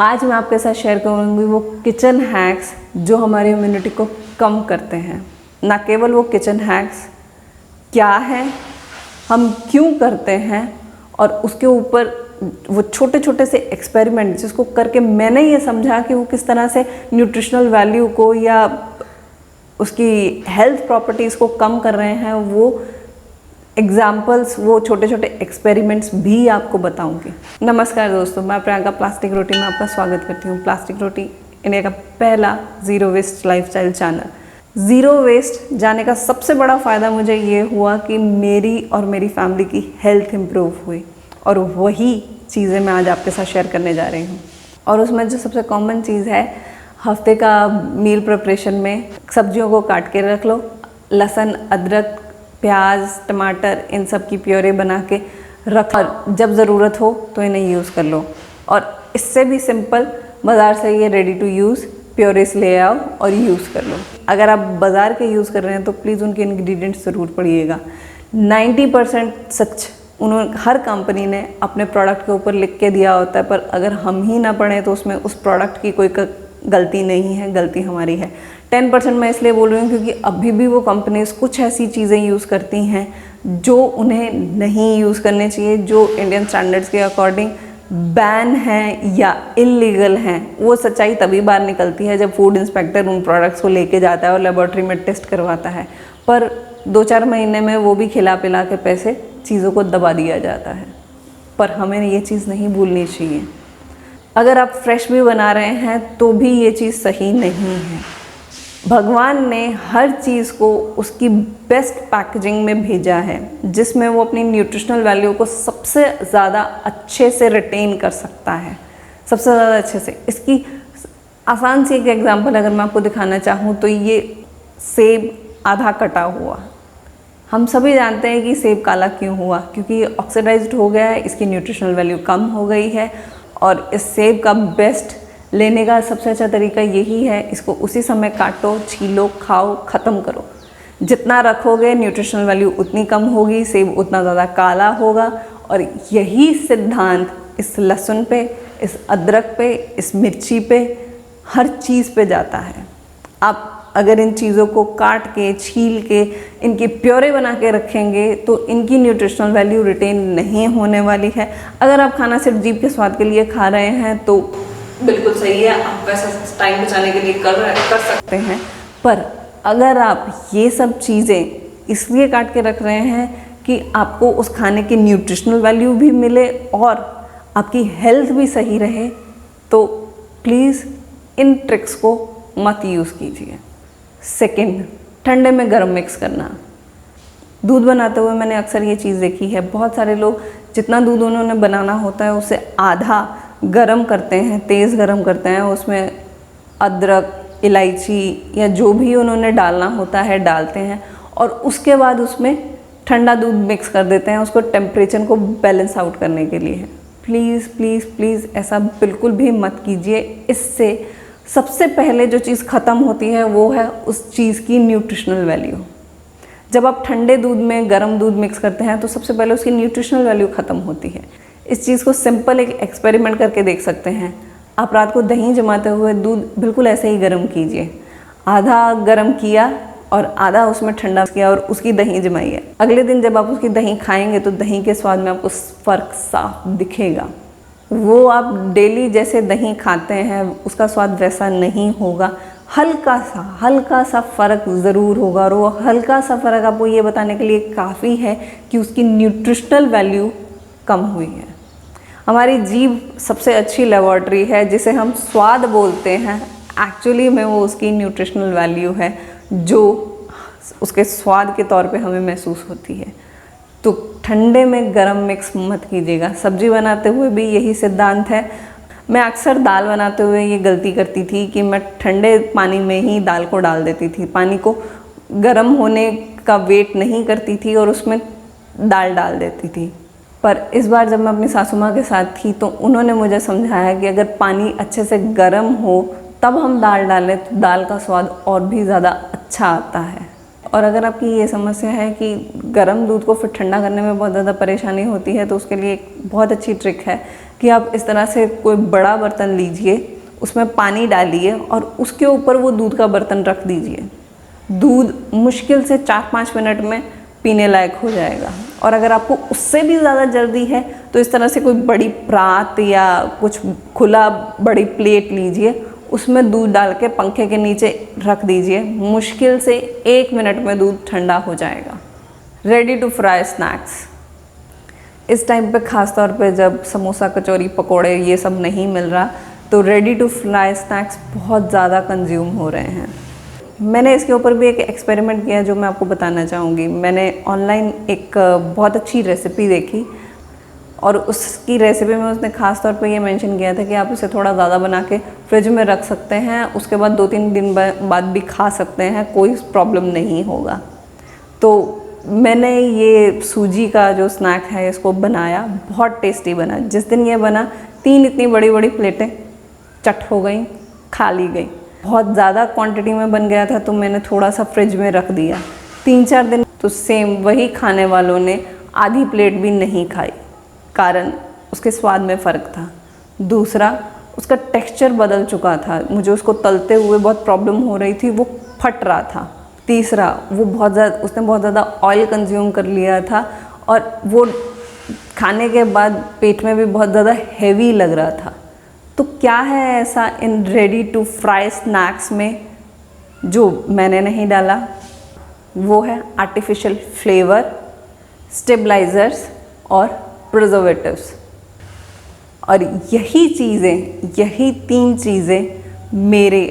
आज मैं आपके साथ शेयर करूँगी वो किचन हैक्स जो हमारी इम्यूनिटी को कम करते हैं। ना केवल वो किचन हैक्स क्या है, हम क्यों करते हैं, और उसके ऊपर वो छोटे छोटे से एक्सपेरिमेंट जिसको करके मैंने ये समझा कि वो किस तरह से न्यूट्रिशनल वैल्यू को या उसकी हेल्थ प्रॉपर्टीज़ को कम कर रहे हैं, वो एग्जाम्पल्स, वो छोटे छोटे एक्सपेरिमेंट्स भी आपको बताऊंगी। नमस्कार दोस्तों, मैं प्रियंका प्लास्टिक रोटी में आपका स्वागत करती हूँ। प्लास्टिक रोटी इंडिया का पहला zero waste lifestyle channel. Zero waste जाने का सबसे बड़ा फ़ायदा मुझे ये हुआ कि मेरी और मेरी फैमिली की हेल्थ इम्प्रूव हुई, और वही चीज़ें मैं आज आपके साथ शेयर करने जा रही हूँ। और उसमें जो सबसे कॉमन चीज़ है, हफ्ते का मील प्रिपरेशन में सब्जियों को काट के रख लो, लहसुन, अदरक, प्याज, टमाटर, इन सब की प्योरे बना के रख, और जब ज़रूरत हो तो इन्हें यूज़ कर लो। और इससे भी सिंपल, बाज़ार से ये रेडी टू यूज़ प्योरेस ले आओ और यूज़ कर लो। अगर आप बाज़ार के यूज़ कर रहे हैं तो प्लीज़ उनके इंग्रेडिएंट्स ज़रूर पढ़िएगा। 90% सच उन्होंने, हर कंपनी ने अपने प्रोडक्ट के ऊपर लिख के दिया होता है, पर अगर हम ही ना पढ़ें तो उसमें उस प्रोडक्ट की कोई गलती नहीं है, गलती हमारी है। 10% मैं इसलिए बोल रही हूँ क्योंकि अभी भी वो कंपनीज कुछ ऐसी चीज़ें यूज़ करती हैं जो उन्हें नहीं यूज़ करने चाहिए, जो इंडियन स्टैंडर्ड्स के अकॉर्डिंग बैन हैं या इलीगल हैं। वो सच्चाई तभी बाहर निकलती है जब फूड इंस्पेक्टर उन प्रोडक्ट्स को लेके जाता है और लेबोरेटरी में टेस्ट करवाता है। पर 2-4 महीने में वो भी खिला पिला के पैसे चीज़ों को दबा दिया जाता है। पर हमें ये चीज़ नहीं भूलनी चाहिए। अगर आप फ्रेश भी बना रहे हैं तो भी ये चीज़ सही नहीं है। भगवान ने हर चीज़ को उसकी बेस्ट पैकेजिंग में भेजा है, जिसमें वो अपनी न्यूट्रिशनल वैल्यू को सबसे ज़्यादा अच्छे से रिटेन कर सकता है, सबसे ज़्यादा अच्छे से। इसकी आसान सी एक एग्जांपल अगर मैं आपको दिखाना चाहूँ तो ये सेब आधा कटा हुआ, हम सभी जानते हैं कि सेब काला क्यों हुआ, क्योंकि ये ऑक्सीडाइज्ड हो गया है, इसकी न्यूट्रिशनल वैल्यू कम हो गई है। और इस सेब का बेस्ट लेने का सबसे अच्छा तरीका यही है, इसको उसी समय काटो, छीलो, खाओ, ख़त्म करो। जितना रखोगे न्यूट्रिशनल वैल्यू उतनी कम होगी, सेब उतना ज़्यादा काला होगा। और यही सिद्धांत इस लहसुन पे, इस अदरक पे, इस मिर्ची पे, हर चीज़ पे जाता है। आप अगर इन चीज़ों को काट के, छील के, इनकी प्योरे बना के रखेंगे तो इनकी न्यूट्रिशनल वैल्यू रिटेन नहीं होने वाली है। अगर आप खाना सिर्फ जीभ के स्वाद के लिए खा रहे हैं तो बिल्कुल सही है, आप वैसा टाइम बचाने के लिए कर सकते हैं। पर अगर आप ये सब चीज़ें इसलिए काट के रख रहे हैं कि आपको उस खाने की न्यूट्रिशनल वैल्यू भी मिले और आपकी हेल्थ भी सही रहे, तो प्लीज़ इन ट्रिक्स को मत यूज़ कीजिए। सेकंड, ठंडे में गर्म मिक्स करना। दूध बनाते हुए मैंने अक्सर ये चीज़ देखी है, बहुत सारे लोग जितना दूध उन्होंने बनाना होता है उससे आधा गरम करते हैं, तेज़ गरम करते हैं, उसमें अदरक, इलायची या जो भी उन्होंने डालना होता है डालते हैं, और उसके बाद उसमें ठंडा दूध मिक्स कर देते हैं, उसको टेम्परेचर को बैलेंस आउट करने के लिए। प्लीज़ प्लीज़ प्लीज़ ऐसा बिल्कुल भी मत कीजिए। इससे सबसे पहले जो चीज़ ख़त्म होती है वो है उस चीज़ की न्यूट्रिशनल वैल्यू। जब आप ठंडे दूध में गर्म दूध मिक्स करते हैं तो सबसे पहले उसकी न्यूट्रिशनल वैल्यू ख़त्म होती है। इस चीज़ को सिंपल एक एक्सपेरिमेंट करके देख सकते हैं। आप रात को दही जमाते हुए दूध बिल्कुल ऐसे ही गर्म कीजिए, आधा गर्म किया और आधा उसमें ठंडा किया और उसकी दही जमाइए। अगले दिन जब आप उसकी दही खाएंगे तो दही के स्वाद में आपको फ़र्क साफ दिखेगा। वो आप डेली जैसे दही खाते हैं उसका स्वाद वैसा नहीं होगा, हल्का सा फ़र्क ज़रूर होगा। और वो हल्का सा फ़र्क आपको ये बताने के लिए काफ़ी है कि उसकी न्यूट्रिशनल वैल्यू कम हुई है। हमारी जीभ सबसे अच्छी लेबोरेटरी है, जिसे हम स्वाद बोलते हैं, एक्चुअली में वो उसकी न्यूट्रिशनल वैल्यू है जो उसके स्वाद के तौर पे हमें महसूस होती है। तो ठंडे में गरम मिक्स मत कीजिएगा। सब्जी बनाते हुए भी यही सिद्धांत है। मैं अक्सर दाल बनाते हुए ये गलती करती थी कि मैं ठंडे पानी में ही दाल को डाल देती थी, पानी को गर्म होने का वेट नहीं करती थी और उसमें दाल डाल देती थी। पर इस बार जब मैं अपनी सासू माँ के साथ थी तो उन्होंने मुझे समझाया कि अगर पानी अच्छे से गर्म हो तब हम दाल डालें तो दाल का स्वाद और भी ज़्यादा अच्छा आता है। और अगर आपकी ये समस्या है कि गर्म दूध को फिर ठंडा करने में बहुत ज़्यादा परेशानी होती है तो उसके लिए एक बहुत अच्छी ट्रिक है कि आप इस तरह से कोई बड़ा बर्तन लीजिए, उसमें पानी डालिए और उसके ऊपर वो दूध का बर्तन रख दीजिए। दूध मुश्किल से 4-5 मिनट में पीने लायक हो जाएगा। और अगर आपको उससे भी ज़्यादा जल्दी है तो इस तरह से कोई बड़ी परात या कुछ खुला बड़ी प्लेट लीजिए, उसमें दूध डाल के पंखे के नीचे रख दीजिए, मुश्किल से 1 मिनट में दूध ठंडा हो जाएगा। Ready to fry snacks. इस टाइम पे ख़ास तौर पे जब समोसा, कचौरी, पकोड़े ये सब नहीं मिल रहा, तो रेडी टू फ्राई स्नैक्स बहुत ज़्यादा कंज्यूम हो रहे हैं। मैंने इसके ऊपर भी एक एक्सपेरिमेंट किया जो मैं आपको बताना चाहूँगी। मैंने ऑनलाइन एक बहुत अच्छी रेसिपी देखी और उसकी रेसिपी में उसने ख़ास तौर पे ये मेंशन किया था कि आप इसे थोड़ा ज़्यादा बना के फ्रिज में रख सकते हैं, उसके बाद 2-3 दिन बाद भी खा सकते हैं, कोई प्रॉब्लम नहीं होगा। तो मैंने ये सूजी का जो स्नैक है इसको बनाया, बहुत टेस्टी बना। जिस दिन ये बना 3 इतनी बड़ी बड़ी प्लेटें चट हो गई, खा ली गई। बहुत ज़्यादा क्वांटिटी में बन गया था तो मैंने थोड़ा सा फ्रिज में रख दिया। 3-4 दिन तो सेम वही खाने वालों ने आधी प्लेट भी नहीं खाई, कारण उसके स्वाद में फ़र्क था। दूसरा, उसका टेक्सचर बदल चुका था, मुझे उसको तलते हुए बहुत प्रॉब्लम हो रही थी, वो फट रहा था। तीसरा, वो उसने बहुत ज़्यादा ऑयल कंज्यूम कर लिया था और वो खाने के बाद पेट में भी बहुत ज़्यादा हैवी लग रहा था। तो क्या है ऐसा इन रेडी टू फ्राई स्नैक्स में जो मैंने नहीं डाला? वो है आर्टिफिशियल फ्लेवर, स्टेबलाइज़र्स और प्रिजर्वेटिव्स। और यही 3 चीज़ें मेरे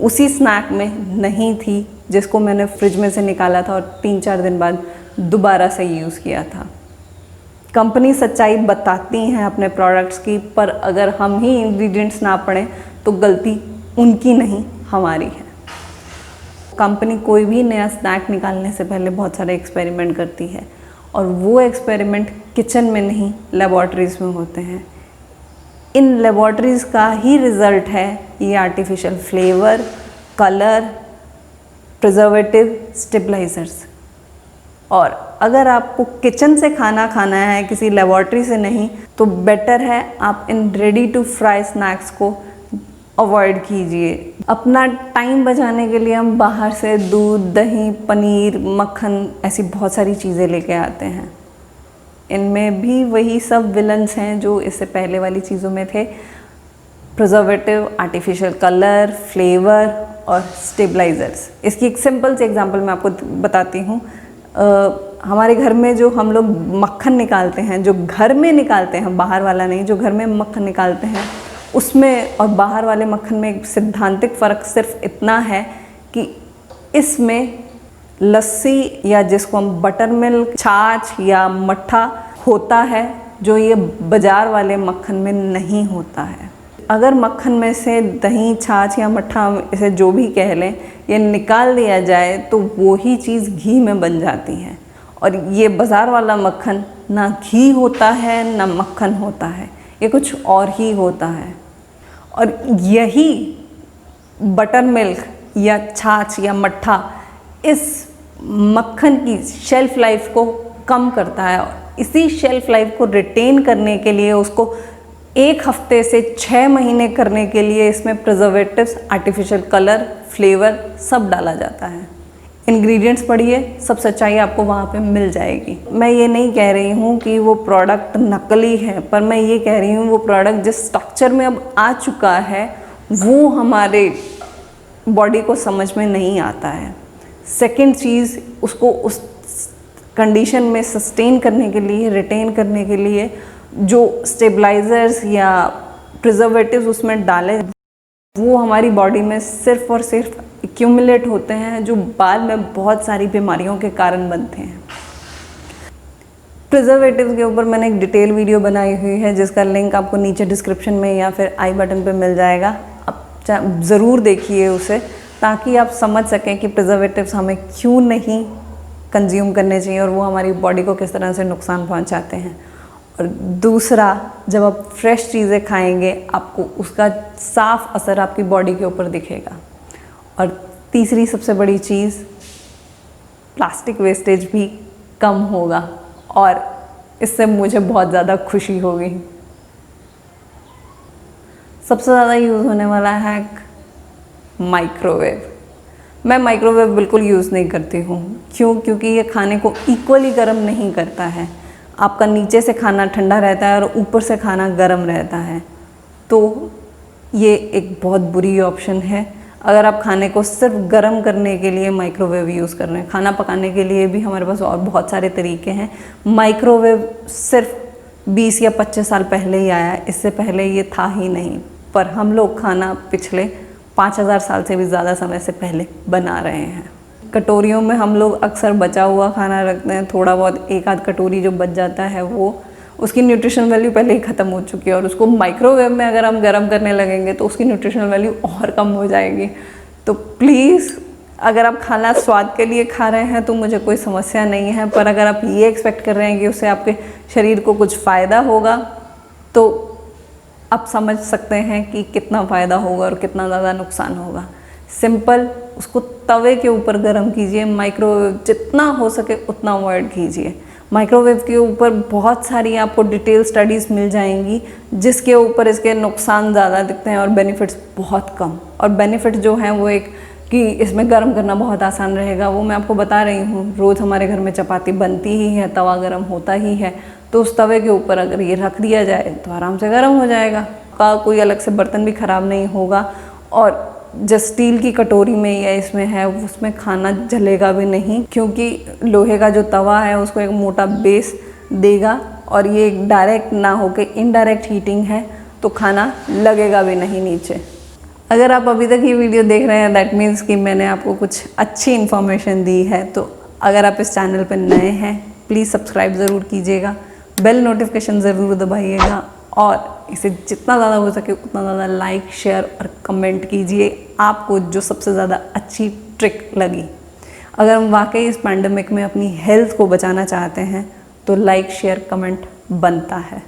उसी स्नैक में नहीं थी जिसको मैंने फ्रिज में से निकाला था और 3-4 दिन बाद दोबारा से यूज़ किया था। कंपनी सच्चाई बताती हैं अपने प्रोडक्ट्स की, पर अगर हम ही इंग्रेडिएंट्स ना पढ़ें तो गलती उनकी नहीं, हमारी है। कंपनी कोई भी नया स्नैक निकालने से पहले बहुत सारे एक्सपेरिमेंट करती है और वो एक्सपेरिमेंट किचन में नहीं, लेबॉर्ट्रीज़ में होते हैं। इन लेबॉर्ट्रीज़ का ही रिज़ल्ट है ये artificial flavour, colour, preservative, stabilisers. और अगर आपको किचन से खाना है, किसी लेबॉर्ट्री से नहीं, तो बेटर है आप इन रेडी टू फ्राई स्नैक्स को अवॉइड कीजिए। अपना टाइम बचाने के लिए हम बाहर से दूध, दही, पनीर, मक्खन ऐसी बहुत सारी चीज़ें लेके आते हैं। इनमें भी वही सब विलन्स हैं जो इससे पहले वाली चीज़ों में थे। प्रिजर्वेटिव, आर्टिफिशियल कलर, फ्लेवर और स्टेबलाइज़र्स। इसकी एक सिंपल सी एग्जांपल मैं आपको बताती हूँ। हमारे घर में जो हम लोग मक्खन निकालते हैं, जो घर में निकालते हैं, बाहर वाला नहीं, जो घर में मक्खन निकालते हैं, उसमें और बाहर वाले मक्खन में एक सिद्धांतिक फ़र्क सिर्फ इतना है कि इसमें लस्सी या जिसको हम बटर मिल्क, छाछ या मट्ठा होता है, जो ये बाज़ार वाले मक्खन में नहीं होता है। अगर मक्खन में से दही, छाछ या मट्ठा, इसे जो भी कह लें, ये निकाल दिया जाए तो वो ही चीज़ घी में बन जाती है। और ये बाज़ार वाला मक्खन ना घी होता है ना मक्खन होता है, ये कुछ और ही होता है। और यही बटर मिल्क या छाछ या मट्ठा इस मक्खन की शेल्फ़ लाइफ को कम करता है। और इसी शेल्फ़ लाइफ को रिटेन करने के लिए, उसको 1 हफ्ते से 6 महीने करने के लिए इसमें प्रिजर्वेटिव्स, आर्टिफिशियल कलर, फ्लेवर सब डाला जाता है। इंग्रेडिएंट्स पढ़िए, सब सच्चाई आपको वहाँ पे मिल जाएगी। मैं ये नहीं कह रही हूँ कि वो प्रोडक्ट नकली है, पर मैं ये कह रही हूँ वो प्रोडक्ट जिस स्ट्रक्चर में अब आ चुका है वो हमारे बॉडी को समझ में नहीं आता है। सेकंड चीज़, उसको उस कंडीशन में सस्टेन करने के लिए, रिटेन करने के लिए जो स्टेबलाइज़र्स या प्रिजर्वेटिव्स उसमें डाले, वो हमारी बॉडी में सिर्फ़ और सिर्फ एक्यूमुलेट होते हैं, जो बाद में बहुत सारी बीमारियों के कारण बनते हैं। प्रिजर्वेटिव्स के ऊपर मैंने एक डिटेल वीडियो बनाई हुई है जिसका लिंक आपको नीचे डिस्क्रिप्शन में या फिर आई बटन पे मिल जाएगा। आप ज़रूर देखिए उसे, ताकि आप समझ सकें कि प्रिजर्वेटिव्स हमें क्यों नहीं कंज्यूम करने चाहिए और वो हमारी बॉडी को किस तरह से नुकसान पहुंचाते हैं। और दूसरा, जब आप फ्रेश चीज़ें खाएंगे आपको उसका साफ असर आपकी बॉडी के ऊपर दिखेगा। और तीसरी सबसे बड़ी चीज़, प्लास्टिक वेस्टेज भी कम होगा और इससे मुझे बहुत ज़्यादा खुशी होगी। सबसे ज़्यादा यूज़ होने वाला हैक माइक्रोवेव। मैं माइक्रोवेव बिल्कुल यूज़ नहीं करती हूँ। क्यों? क्योंकि ये खाने को इक्वली गर्म नहीं करता है। आपका नीचे से खाना ठंडा रहता है और ऊपर से खाना गर्म रहता है, तो ये एक बहुत बुरी ऑप्शन है। अगर आप खाने को सिर्फ गर्म करने के लिए माइक्रोवेव यूज़ कर रहे हैं, खाना पकाने के लिए भी हमारे पास और बहुत सारे तरीके हैं। माइक्रोवेव सिर्फ 20 या 25 साल पहले ही आया, इससे पहले ये था ही नहीं। पर हम लोग खाना पिछले 5000 साल से भी ज़्यादा समय से पहले बना रहे हैं। कटोरियों में हम लोग अक्सर बचा हुआ खाना रखते हैं, थोड़ा बहुत एक आध कटोरी जो बच जाता है वो उसकी न्यूट्रिशन वैल्यू पहले ही ख़त्म हो चुकी है, और उसको माइक्रोवेव में अगर हम गर्म करने लगेंगे तो उसकी न्यूट्रिशन वैल्यू और कम हो जाएगी। तो प्लीज़, अगर आप खाना स्वाद के लिए खा रहे हैं तो मुझे कोई समस्या नहीं है, पर अगर आप ये एक्सपेक्ट कर रहे हैं कि उससे आपके शरीर को कुछ फ़ायदा होगा तो आप समझ सकते हैं कि कितना फ़ायदा होगा और कितना ज़्यादा नुकसान होगा। सिंपल, उसको तवे के ऊपर गर्म कीजिए। माइक्रोवेव जितना हो सके उतना अवॉइड कीजिए। माइक्रोवेव के ऊपर बहुत सारी आपको डिटेल स्टडीज़ मिल जाएंगी जिसके ऊपर इसके नुकसान ज़्यादा दिखते हैं और बेनिफिट्स बहुत कम। और बेनिफिट जो हैं वो एक कि इसमें गर्म करना बहुत आसान रहेगा, वो मैं आपको बता रही हूँ। रोज़ हमारे घर में चपाती बनती ही है, तवा गर्म होता ही है, तो उस तवे के ऊपर अगर ये रख दिया जाए तो आराम से गर्म हो जाएगा। का कोई अलग से बर्तन भी ख़राब नहीं होगा, और जो स्टील की कटोरी में या इसमें है उसमें खाना जलेगा भी नहीं, क्योंकि लोहे का जो तवा है उसको एक मोटा बेस देगा, और ये डायरेक्ट ना होके इनडायरेक्ट हीटिंग है तो खाना लगेगा भी नहीं नीचे। अगर आप अभी तक ये वीडियो देख रहे हैं दैट मीन्स कि मैंने आपको कुछ अच्छी इन्फॉर्मेशन दी है। तो अगर आप इस चैनल पर नए हैं प्लीज़ सब्सक्राइब ज़रूर कीजिएगा, बेल नोटिफिकेशन ज़रूर दबाइएगा, और इसे जितना ज़्यादा हो सके उतना ज़्यादा लाइक, शेयर और कमेंट कीजिए आपको जो सबसे ज़्यादा अच्छी ट्रिक लगी। अगर हम वाकई इस पैंडेमिक में अपनी हेल्थ को बचाना चाहते हैं तो लाइक, शेयर, कमेंट बनता है।